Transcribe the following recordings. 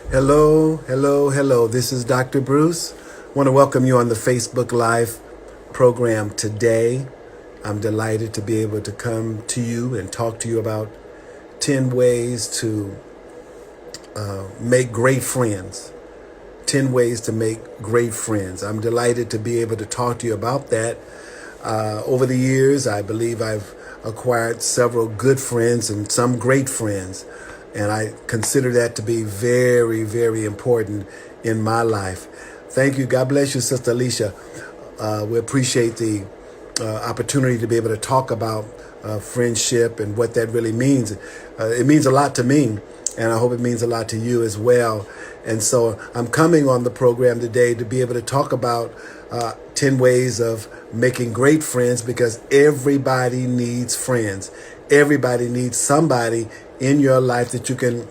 Hello, hello, hello. This is Dr. Bruce. I want to welcome you on the Facebook Live program today. I'm delighted to be able to come to you and talk to you about 10 ways to make great friends. 10 ways to make great friends. I'm delighted to be able to talk to you about that. Over the years, I believe I've acquired several good friends and some great friends. And I consider that to be very, very important in my life. Thank you. God bless you, Sister Alicia. We appreciate the opportunity to be able to talk about friendship and what that really means. It means a lot to me, and I hope it means a lot to you as well. And so I'm coming on the program today to be able to talk about 10 ways of making great friends, because everybody needs friends. Everybody needs somebody in your life that you can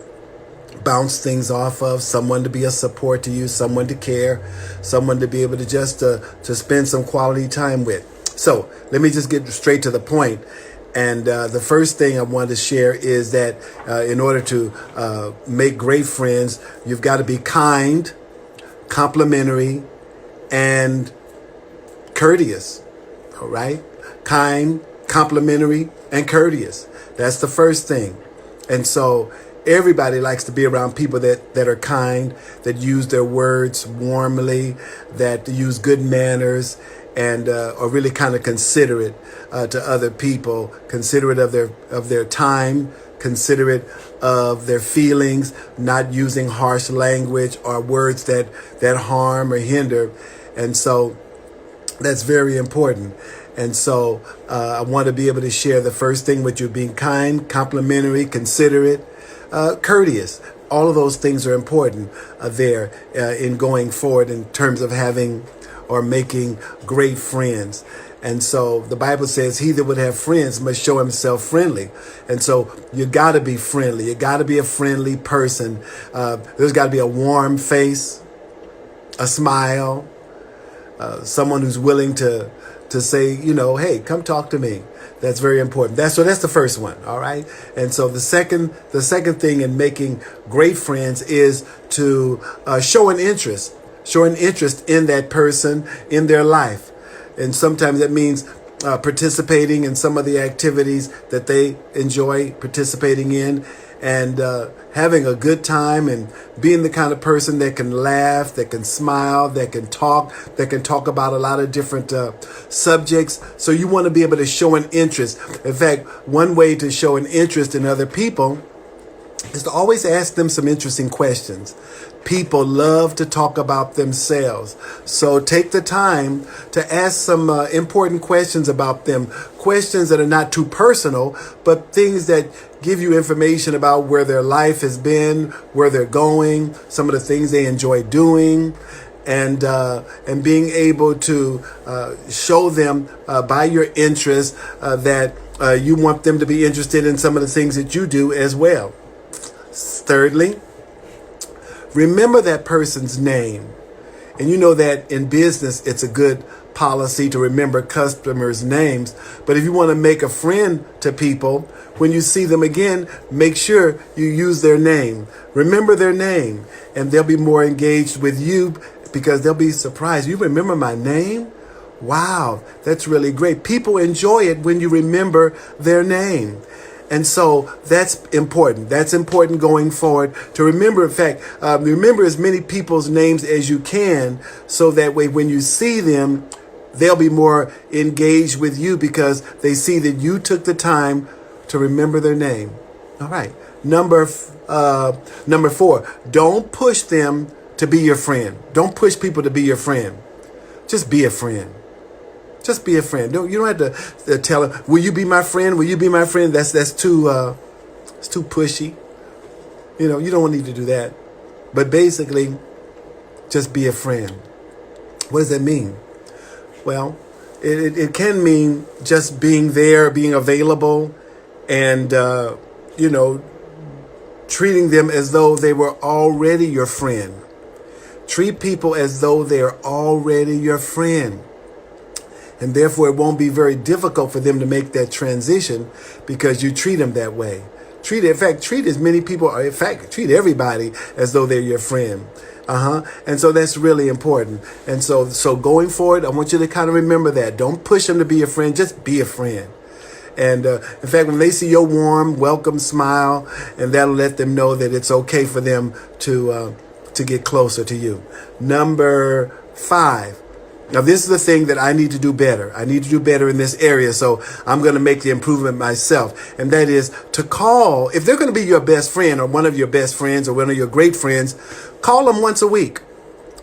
bounce things off of, someone to be a support to you, someone to care, someone to be able to just to spend some quality time with. So let me just get straight to the point. And the first thing I wanted to share is that in order to make great friends, you've got to be kind, complimentary, and courteous. All right? Kind, complimentary, and courteous. That's the first thing. And so everybody likes to be around people that are kind, that use their words warmly, that use good manners, and are really kind of considerate to other people, considerate of their time, considerate of their feelings, not using harsh language or words that harm or hinder. And so that's very important. And so I want to be able to share the first thing with you: being kind, complimentary, considerate, courteous. All of those things are important there in going forward in terms of having or making great friends. And so the Bible says he that would have friends must show himself friendly. And so you got to be friendly. You got to be a friendly person. There's got to be a warm face, a smile, someone who's willing to say, hey, come talk to me. That's very important. That's the first one. All right. And so the second thing in making great friends is to show an interest in that person, in their life. And sometimes that means participating in some of the activities that they enjoy participating in, and having a good time, and being the kind of person that can laugh, that can smile, that can talk about a lot of different subjects. So you want to be able to show an interest. In fact, one way to show an interest in other people is to always ask them some interesting questions. People love to talk about themselves. So take the time to ask some important questions about them. Questions that are not too personal, but things that give you information about where their life has been, where they're going, some of the things they enjoy doing, and being able to show them by your interest that you want them to be interested in some of the things that you do as well. Thirdly, remember that person's name. And you know that in business, it's a good policy to remember customers' names. But if you want to make a friend to people, when you see them again, make sure you use their name. Remember their name, and they'll be more engaged with you because they'll be surprised. You remember my name? Wow, that's really great. People enjoy it when you remember their name. And so that's important. That's important going forward to remember. In fact, remember as many people's names as you can, so that way when you see them, they'll be more engaged with you because they see that you took the time to remember their name. All right. Number 4, don't push them to be your friend. Don't push people to be your friend. Just be a friend. Just be a friend. You don't have to tell them, will you be my friend? Will you be my friend? That's too it's too pushy. You don't need to do that. But basically, just be a friend. What does that mean? Well, it can mean just being there, being available, and treating them as though they were already your friend. Treat people as though they're already your friend. And therefore, it won't be very difficult for them to make that transition because you treat them that way. treat as many people, or in fact, treat everybody as though they're your friend. And so that's really important. And so going forward, I want you to kind of remember that. Don't push them to be your friend. Just be a friend. And in fact, when they see your warm, welcome smile, and that'll let them know that it's okay for them to get closer to you. Number 5. Now, this is the thing that I need to do better. I need to do better in this area. So I'm going to make the improvement myself. And that is to call, if they're going to be your best friend or one of your best friends or one of your great friends, call them once a week.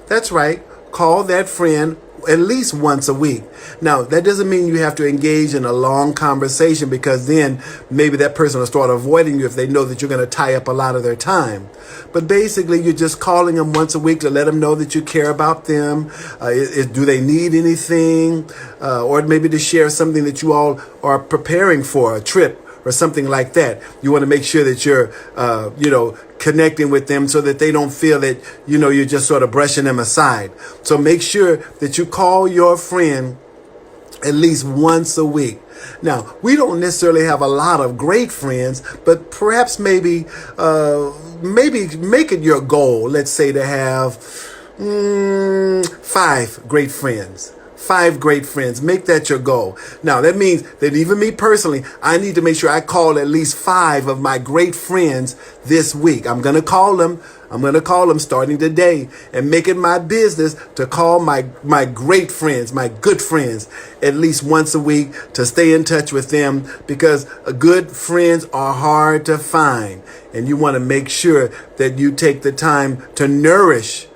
That's right. Call that friend at least once a week. Now, that doesn't mean you have to engage in a long conversation, because then maybe that person will start avoiding you if they know that you're going to tie up a lot of their time. But basically, you're just calling them once a week to let them know that you care about them. Do they need anything? Or maybe to share something that you all are preparing for, a trip or something like that. You want to make sure that you're, connecting with them so that they don't feel that, you're just sort of brushing them aside. So make sure that you call your friend at least once a week. Now, we don't necessarily have a lot of great friends, but perhaps maybe make it your goal, let's say, to have 5 great friends. 5 great friends. Make that your goal. Now, that means that even me personally, I need to make sure I call at least 5 of my great friends this week. I'm going to call them. I'm going to call them starting today, and make it my business to call my great friends, my good friends, at least once a week, to stay in touch with them, because good friends are hard to find. And you want to make sure that you take the time to nourish.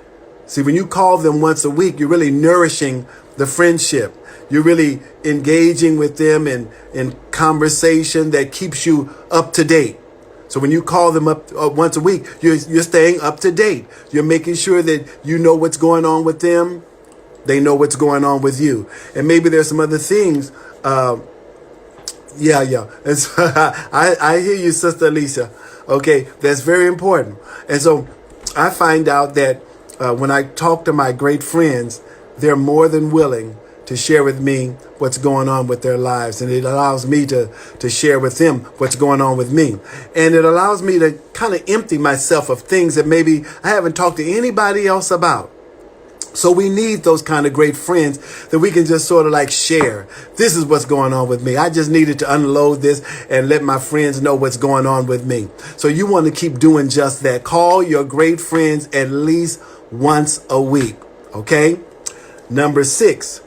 See, when you call them once a week, you're really nourishing the friendship. You're really engaging with them in conversation that keeps you up to date. So when you call them up once a week, you're staying up to date. You're making sure that you know what's going on with them. They know what's going on with you. And maybe there's some other things. And so, I hear you, Sister Alicia. Okay, that's very important. And so I find out that when I talk to my great friends, they're more than willing to share with me what's going on with their lives. And it allows me to share with them what's going on with me. And it allows me to kind of empty myself of things that maybe I haven't talked to anybody else about. So we need those kind of great friends that we can just sort of like share. This is what's going on with me. I just needed to unload this and let my friends know what's going on with me. So you want to keep doing just that. Call your great friends at least once a week. Okay? Number 6,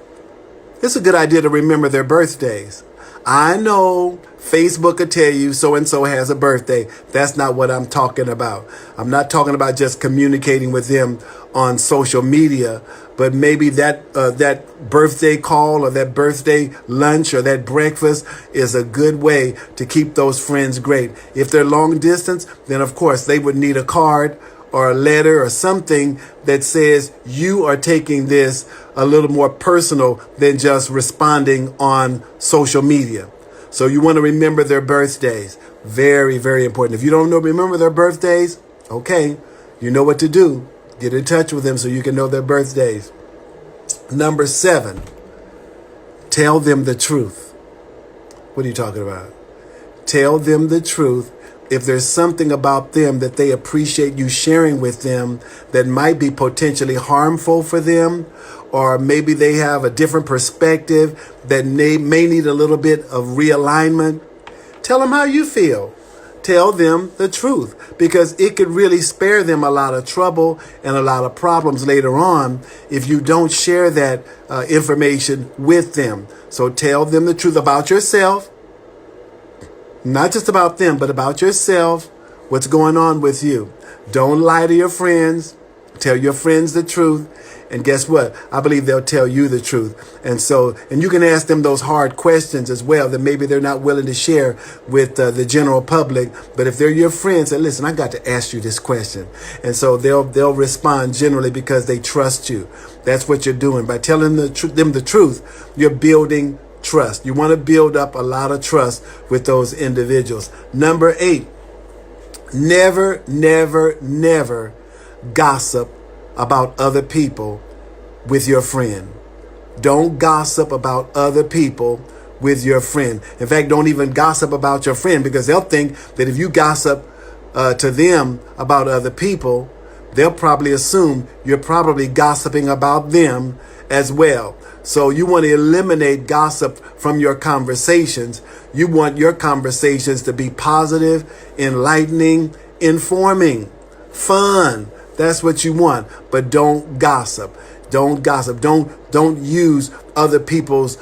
it's a good idea to remember their birthdays. I know Facebook will tell you so-and-so has a birthday. That's not what I'm talking about. I'm not talking about just communicating with them on social media, but maybe that birthday call or that birthday lunch or that breakfast is a good way to keep those friends great. If they're long distance, then of course they would need a card or a letter or something that says you are taking this a little more personal than just responding on social media. So you want to remember their birthdays. Very, very important. If you don't remember their birthdays, okay, you know what to do. Get in touch with them so you can know their birthdays. Number 7, tell them the truth. What are you talking about? Tell them the truth. If there's something about them that they appreciate you sharing with them that might be potentially harmful for them, or maybe they have a different perspective that may need a little bit of realignment, tell them how you feel. Tell them the truth, because it could really spare them a lot of trouble and a lot of problems later on if you don't share that information with them. So tell them the truth about yourself. Not just about them, but about yourself, what's going on with you. Don't lie to your friends. Tell your friends the truth. And guess what? I believe they'll tell you the truth. And you can ask them those hard questions as well that maybe they're not willing to share with the general public. But if they're your friends, say, listen, I got to ask you this question. And so they'll respond generally because they trust you. That's what you're doing. By telling them the truth, you're building trust. You want to build up a lot of trust with those individuals. Number 8, never, never, never gossip about other people with your friend. Don't gossip about other people with your friend. In fact, don't even gossip about your friend, because they'll think that if you gossip to them about other people, they'll probably assume you're probably gossiping about them as well. So you want to eliminate gossip from your conversations. You want your conversations to be positive, enlightening, informing, fun. That's what you want. But don't gossip. Don't gossip. Don't use other people's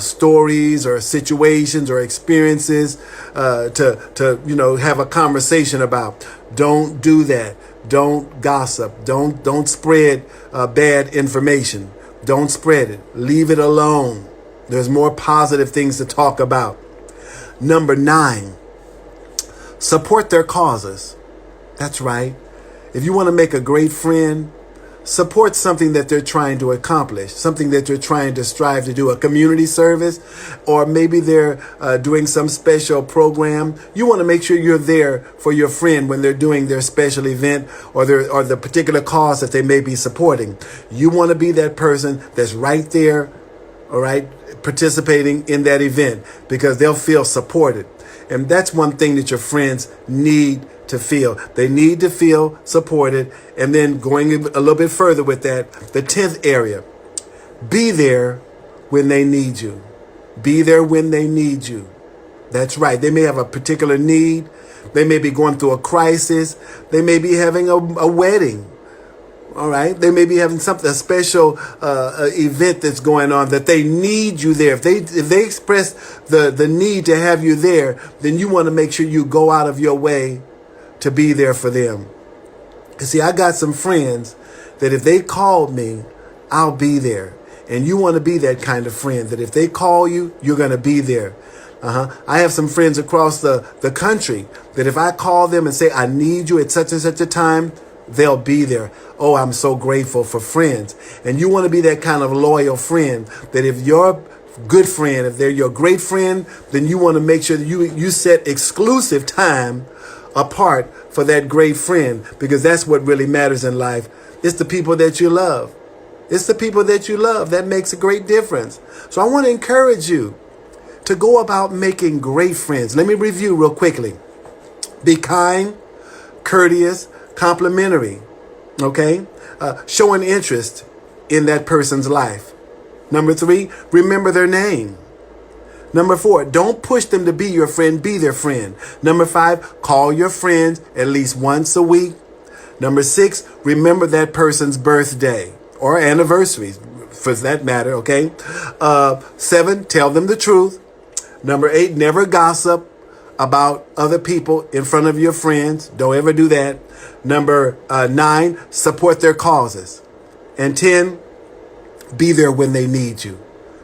stories or situations or experiences to have a conversation about. Don't do that. Don't gossip. Don't spread bad information. Don't spread it. Leave it alone. There's more positive things to talk about. Number 9, support their causes. That's right. If you want to make a great friend, support something that they're trying to accomplish, something that they're trying to strive to do, a community service, or maybe they're doing some special program. You want to make sure you're there for your friend when they're doing their special event or the particular cause that they may be supporting. You want to be that person that's right there, all right, participating in that event, because they'll feel supported. And that's one thing that your friends need to feel. They need to feel supported. And then going a little bit further with that, the 10th area, be there when they need you. Be there when they need you. That's right. They may have a particular need. They may be going through a crisis. They may be having a wedding. All right. They may be having a special event that's going on that they need you there. If they express the need to have you there, then you want to make sure you go out of your way to be there for them. You see, I got some friends that if they called me, I'll be there. And you want to be that kind of friend that if they call you, you're going to be there. I have some friends across the country that if I call them and say, I need you at such and such a time, they'll be there. Oh, I'm so grateful for friends. And you want to be that kind of loyal friend that if you're good friend, if they're your great friend, then you want to make sure that you set exclusive time apart for that great friend, because that's what really matters in life. It's the people that you love. It's the people that you love that makes a great difference. So I want to encourage you to go about making great friends. Let me review real quickly. Be kind, courteous, complimentary. Okay? Showing interest in that person's life. Number 3, remember their name. Number 4, don't push them to be your friend, be their friend. Number 5, call your friends at least once a week. Number 6, remember that person's birthday or anniversary, for that matter, okay? 7, tell them the truth. Number 8, never gossip about other people in front of your friends. Don't ever do that. Number 9, support their causes. And 10, be there when they need you.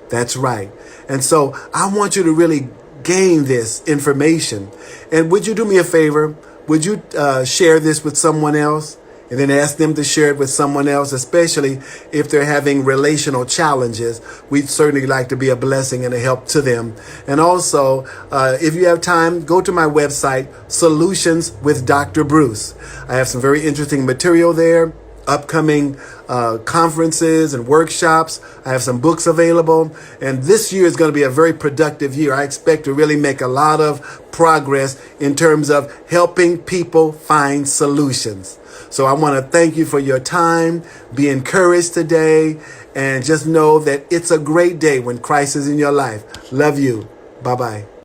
That's right. And so I want you to really gain this information. And would you do me a favor? Would you share this with someone else? And then ask them to share it with someone else, especially if they're having relational challenges. We'd certainly like to be a blessing and a help to them. And also, if you have time, go to my website, Solutions with Dr. Bruce. I have some very interesting material there. Upcoming conferences and workshops. I have some books available. And this year is going to be a very productive year. I expect to really make a lot of progress in terms of helping people find solutions. So I want to thank you for your time. Be encouraged today. And just know that it's a great day when Christ is in your life. Love you. Bye-bye.